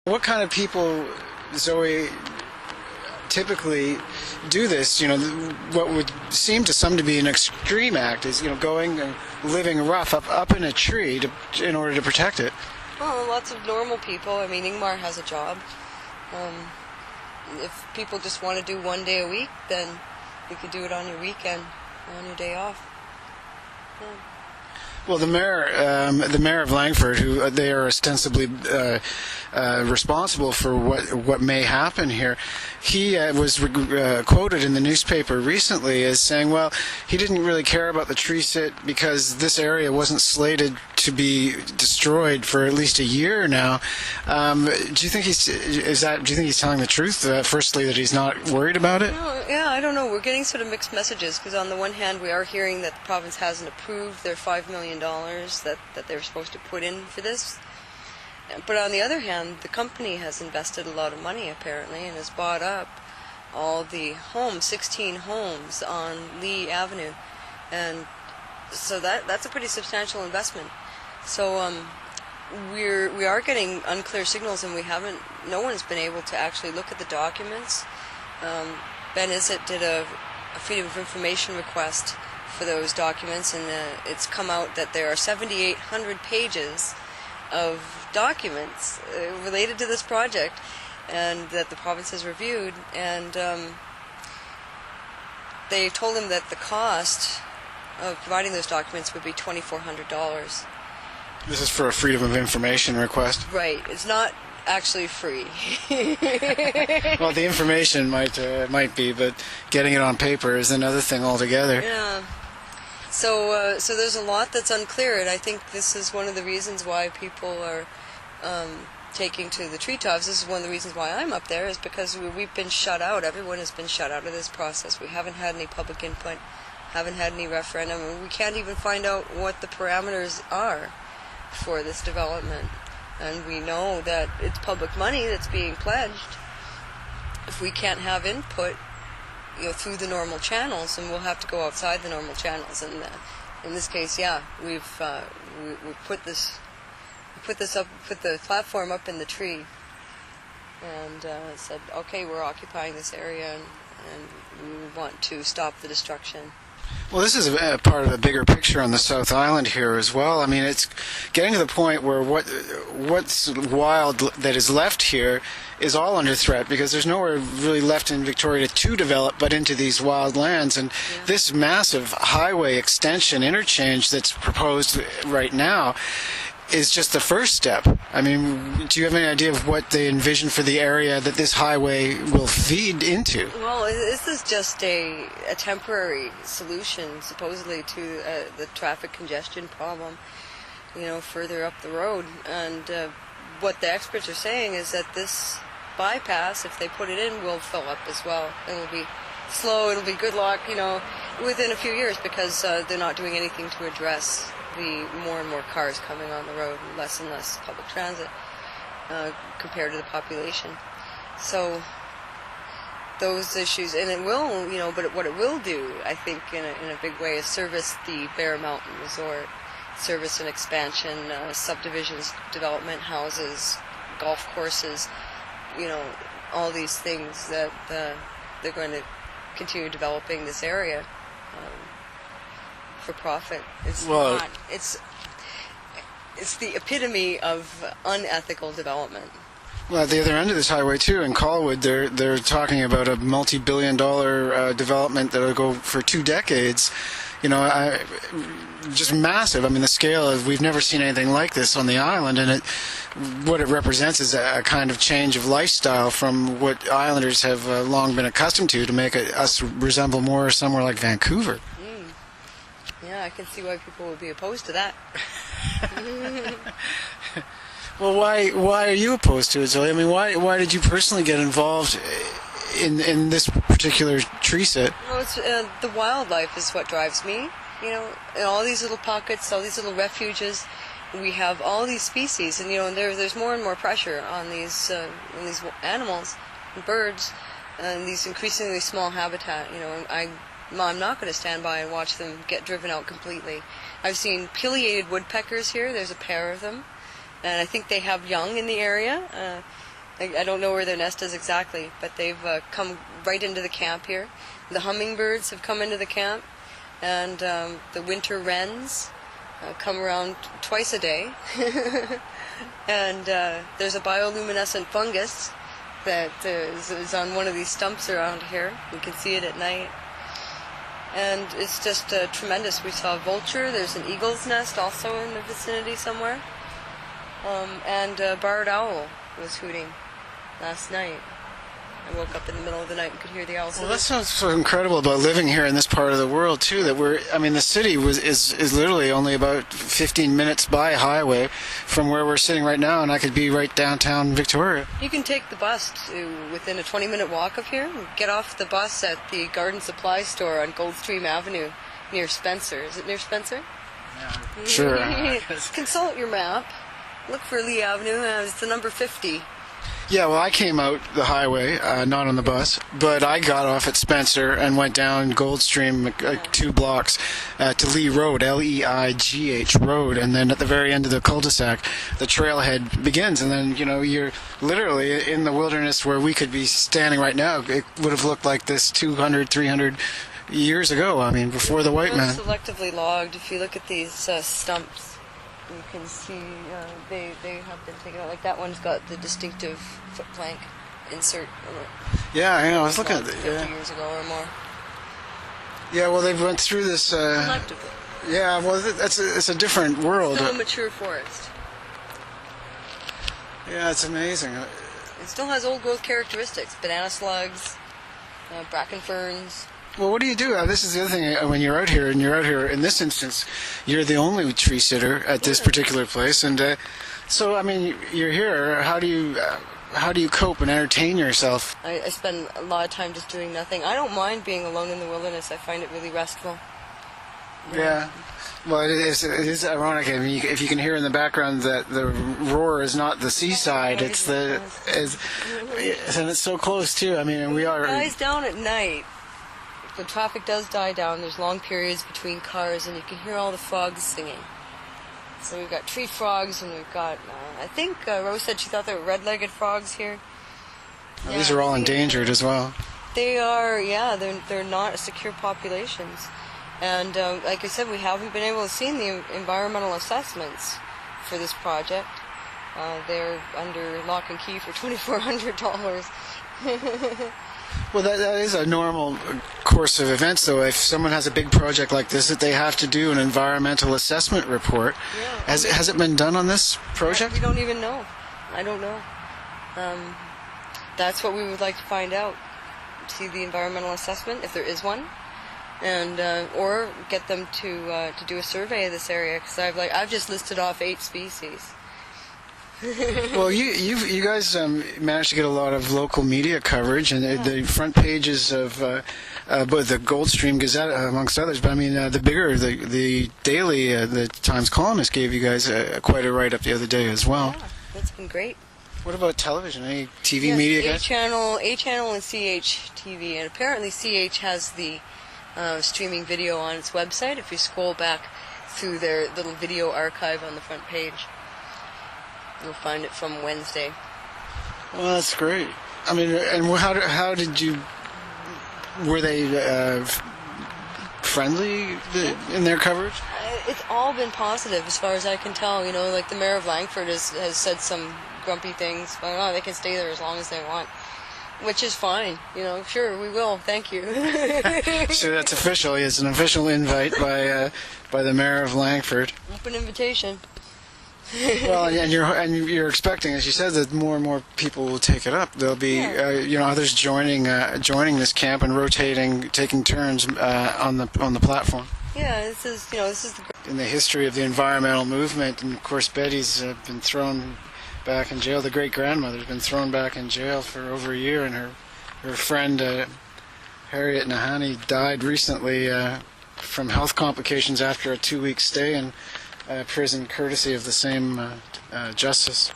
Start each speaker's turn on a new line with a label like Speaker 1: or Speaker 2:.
Speaker 1: What kind of people, Zoe, typically do this? What would seem to some to be an extreme act is, going and living rough up in a tree in order to protect it.
Speaker 2: Well, lots of normal people. I mean, Ingmar has a job. If people just want to do 1 day a week, then you could do it on your weekend, on your day off. Yeah.
Speaker 1: Well, the mayor of Langford, who they are ostensibly responsible for what may happen here, he was quoted in the newspaper recently as saying, well, he didn't really care about the tree sit because this area wasn't slated to be destroyed for at least a year now. Do you think he's telling the truth? Firstly, that he's not worried about it?
Speaker 2: Yeah, I don't know. We're getting sort of mixed messages because on the one hand, we are hearing that the province hasn't approved their $5 million that they were supposed to put in for this. But on the other hand, the company has invested a lot of money apparently and has bought up all the homes, 16 homes on Lee Avenue, and so that's a pretty substantial investment. So we are getting unclear signals, and no one's been able to actually look at the documents. Ben Izzet did a Freedom of Information request for those documents, and it's come out that there are 7,800 pages of documents related to this project, and that the province has reviewed, and they told him that the cost of providing those documents would be $2,400.
Speaker 1: This is for a Freedom of Information request?
Speaker 2: Right. It's not actually free.
Speaker 1: Well, the information might be, but getting it on paper is another thing altogether.
Speaker 2: Yeah. So there's a lot that's unclear, and I think this is one of the reasons why people are taking to the treetops. This is one of the reasons why I'm up there, is because we've been shut out. Everyone has been shut out of this process. We haven't had any public input, haven't had any referendum, and we can't even find out what the parameters are for this development. And we know that it's public money that's being pledged. If we can't have input, through the normal channels, and we'll have to go outside the normal channels. And in this case, yeah, we've put the platform up in the tree, and said, okay, we're occupying this area, and we want to stop the destruction.
Speaker 1: Well, this is a part of a bigger picture on the South Island here as well. I mean, it's getting to the point where what's wild that is left here is all under threat, because there's nowhere really left in Victoria to develop but into these wild lands. And this massive highway extension interchange that's proposed right now is just the first step. I mean, do you have any idea of what they envision for the area that this highway will feed into?
Speaker 2: Well, this is just a temporary solution, supposedly, to the traffic congestion problem, further up the road. And what the experts are saying is that this bypass, if they put it in, will fill up as well. It'll be slow, it'll be good luck, within a few years, because they're not doing anything to address the more and more cars coming on the road and less public transit compared to the population. So those issues, and it will, but what it will do, I think, in a big way, is service the Bear Mountain Resort, service and expansion, subdivisions, development, houses, golf courses, all these things that they're going to continue developing this area for profit. It's the epitome of unethical development.
Speaker 1: Well, at the other end of this highway too, in Colwood, they're talking about a multi-billion-dollar development that'll go for 2 decades. Just massive. I mean, the scale of, we've never seen anything like this on the island, and what it represents is a kind of change of lifestyle from what islanders have long been accustomed to make us resemble more somewhere like Vancouver.
Speaker 2: Yeah, I can see why people would be opposed to that.
Speaker 1: Well, why are you opposed to it, Zoe? I mean, why did you personally get involved in this particular tree sit?
Speaker 2: Well, it's, the wildlife is what drives me. In all these little pockets, all these little refuges, we have all these species, and there's more and more pressure on these animals and birds, and these increasingly small habitat. I'm not going to stand by and watch them get driven out completely. I've seen pileated woodpeckers here. There's a pair of them, and I think they have young in the area. I don't know where their nest is exactly, but they've come right into the camp here. The hummingbirds have come into the camp, and the winter wrens come around twice a day. And there's a bioluminescent fungus that is on one of these stumps around here. You can see it at night. And it's just tremendous. We saw a vulture. There's an eagle's nest also in the vicinity somewhere. And a barred owl was hooting last night. I woke up in the middle of the night and could hear the owls.
Speaker 1: Well, that sounds so incredible about living here in this part of the world too. That the city is literally only about 15 minutes by highway from where we're sitting right now, and I could be right downtown Victoria.
Speaker 2: You can take the bus to within a 20-minute walk of here. Get off the bus at the garden supply store on Goldstream Avenue near Spencer. Is it near Spencer?
Speaker 1: Yeah, sure.
Speaker 2: Consult your map. Look for Lee Avenue. It's the number 50.
Speaker 1: Yeah, well, I came out the highway, not on the bus, but I got off at Spencer and went down Goldstream 2 blocks to Lee Road, Leigh Road, and then at the very end of the cul-de-sac, the trailhead begins, and then, you're literally in the wilderness where we could be standing right now. It would have looked like this 200, 300 years ago, before the white man.
Speaker 2: Selectively logged. If you look at these stumps, you can see they have been taken out. Like that one's got the distinctive foot plank insert in it.
Speaker 1: Yeah, I know. I was looking at it.
Speaker 2: 50 years ago or more.
Speaker 1: Yeah, well, they went through this.
Speaker 2: Selectively.
Speaker 1: Yeah, well, it's a different world.
Speaker 2: Still a mature forest.
Speaker 1: Yeah, it's amazing.
Speaker 2: It still has old growth characteristics: banana slugs, bracken ferns.
Speaker 1: Well, what do you do? This is the other thing. When you're out here, in this instance, you're the only tree sitter at this particular place, and so you're here. How do you cope and entertain yourself?
Speaker 2: I spend a lot of time just doing nothing. I don't mind being alone in the wilderness. I find it really restful.
Speaker 1: Yeah. Well, it is ironic. If you can hear in the background that the roar is not the seaside, and it's so close too. And we are.
Speaker 2: It dies down at night. The traffic does die down. There's long periods between cars, and you can hear all the frogs singing. So we've got tree frogs, and we've got, I think Rose said she thought there were red-legged frogs here.
Speaker 1: Well, these are all endangered as well.
Speaker 2: They are, yeah, they're not secure populations. And like I said, we haven't been able to see the environmental assessments for this project. They're under lock and key for $2,400.
Speaker 1: Well, that is a normal course of events, though. If someone has a big project like this, that they have to do an environmental assessment report. Yeah. Has it been done on this project?
Speaker 2: We don't even know. I don't know. That's what we would like to find out. See the environmental assessment, if there is one, and or get them to do a survey of this area, because I've just listed off 8 species.
Speaker 1: Well, you guys managed to get a lot of local media coverage, and the front pages of both the Goldstream Gazette, amongst others. But the daily, the Times columnist gave you guys quite a write-up the other day as well.
Speaker 2: Yeah, that's been great.
Speaker 1: What about television? Any TV media guys?
Speaker 2: A channel, and CH TV, and apparently CH has the streaming video on its website. If you scroll back through their little video archive on the front page, you'll find it from Wednesday.
Speaker 1: Well, that's great. And how did you? Were they friendly in their coverage?
Speaker 2: It's all been positive as far as I can tell. Like the mayor of Langford has said some grumpy things, but they can stay there as long as they want, which is fine. Sure, we will. Thank you.
Speaker 1: So that's official. It's an official invite by the mayor of Langford.
Speaker 2: Open invitation.
Speaker 1: Well, and you're expecting, as you said, that more and more people will take it up. There'll be others joining this camp and rotating, taking turns on the platform.
Speaker 2: Yeah, this is
Speaker 1: in the history of the environmental movement, and of course Betty's been thrown back in jail. The great grandmother's been thrown back in jail for over a year, and her friend Harriet Nahani died recently from health complications after a 2-week stay in prison, courtesy of the same justice.